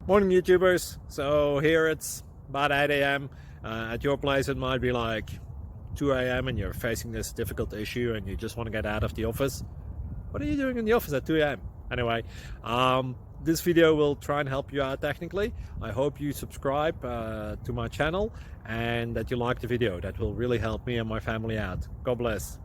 Morning, YouTubers. So here it's about 8 a.m. At your place, it might be like 2 a.m. and you're facing this difficult issue and you just want to get out of the office. What are you doing in the office at 2 a.m.? Anyway, this video will try and help you out technically. I hope you subscribe to my channel and that you like the video. That will really help me and my family out. God bless.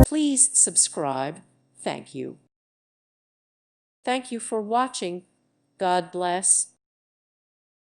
Please subscribe. Thank you. Thank you for watching. God bless.